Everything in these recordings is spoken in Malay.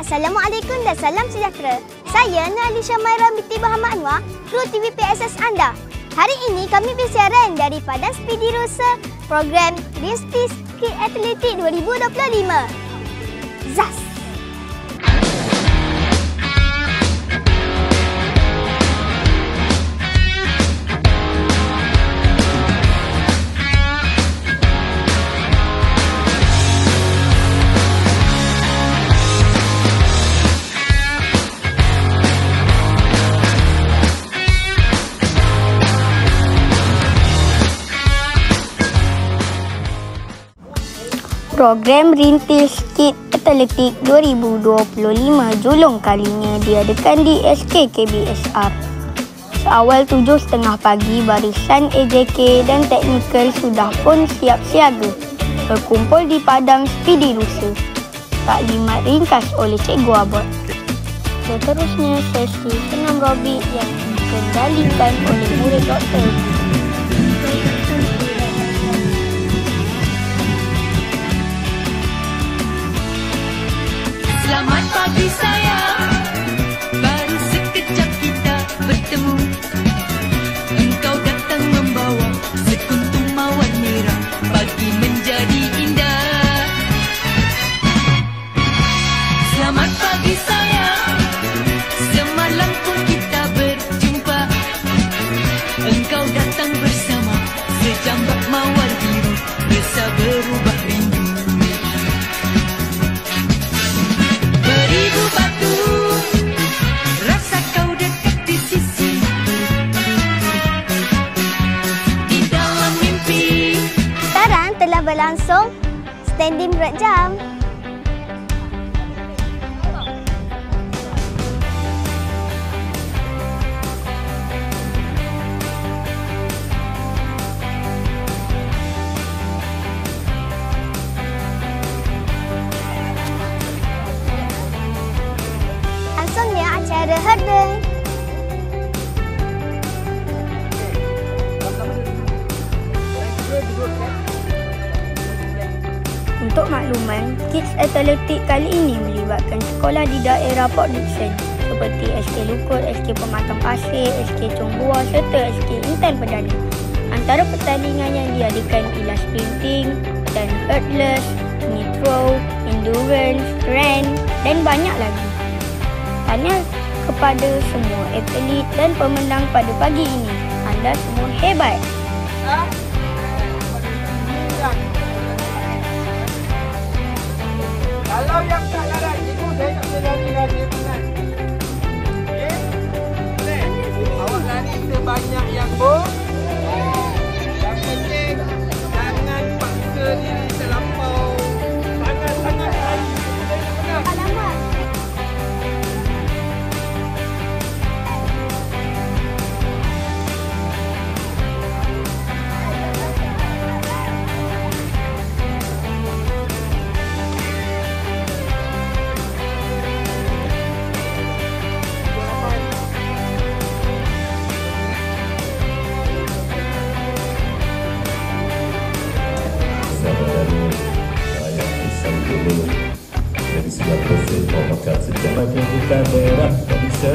Assalamualaikum dan salam sejahtera. Saya Nuralisha Maira binti Muhammad Anwar, kru TVPSS anda. Hari ini kami bersiaran dari Padang Speedy Rusa, program Rintis Ski Atletik 2025. Zas! Program Rintis Ski Atletik 2025 julung kalinya diadakan di SKKBSR. Seawal 7.30 pagi, barisan AJK dan teknikal sudah pun siap siaga berkumpul di Padang Speedy Rusa. Taklimat ringkas oleh Cikgu Abad. Seterusnya sesi senam robik yang dikendalikan oleh murid doktor. Selamat pagi sayang, baru sekejap kita bertemu. Engkau datang membawa sekuntum mawar merah, pagi menjadi indah. Selamat pagi sayang, semalam pun kita berjumpa. Engkau datang bersama sejambak mawar biru, rasa berubah rindu. Beribu batu, rasa kau dekat di sisi. Di dalam mimpi. Sekarang telah berlangsung standing berat jam. Langsungnya acara hurdle. Untuk makluman, Kids Atletik kali ini melibatkan sekolah di daerah Port Dickson seperti SK Lukut, SK Pematang Pasir, SK Chong Bua serta SK Intan Perdana. Antara pertandingan yang diadakan ialah sprinting dan hurdles, knee throw, endurance, ran dan banyak lagi. Tanya kepada semua atlet dan pemenang pada pagi ini. Anda semua hebat. Kalau yang tak larat, cikgu saya tak boleh lari penat. Okey? Awak lari sebanyak yang yang penting jangan paksa diri terlampau. Sangat-sangat lari. Alamak. Dari sebuah proses pembahasan secara pendidikan daerah tak bisa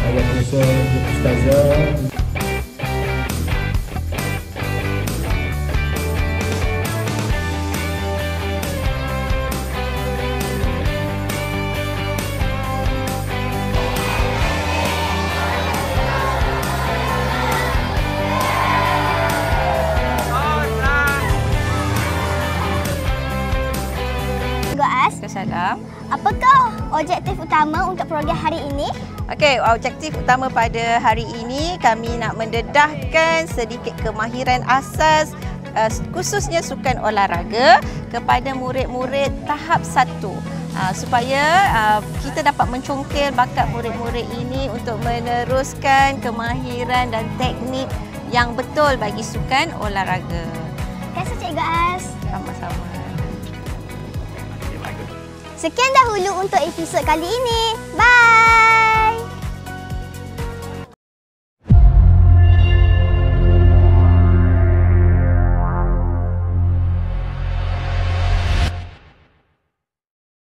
ayat usaha ustazah. Salam. Apakah objektif utama untuk program hari ini? Okey, objektif utama pada hari ini kami nak mendedahkan sedikit kemahiran asas khususnya sukan olahraga kepada murid-murid tahap 1 supaya kita dapat mencongkel bakat murid-murid ini untuk meneruskan kemahiran dan teknik yang betul bagi sukan olahraga. Terima kasih Cikgu Az. Sama-sama. Sekian dahulu untuk episod kali ini. Bye!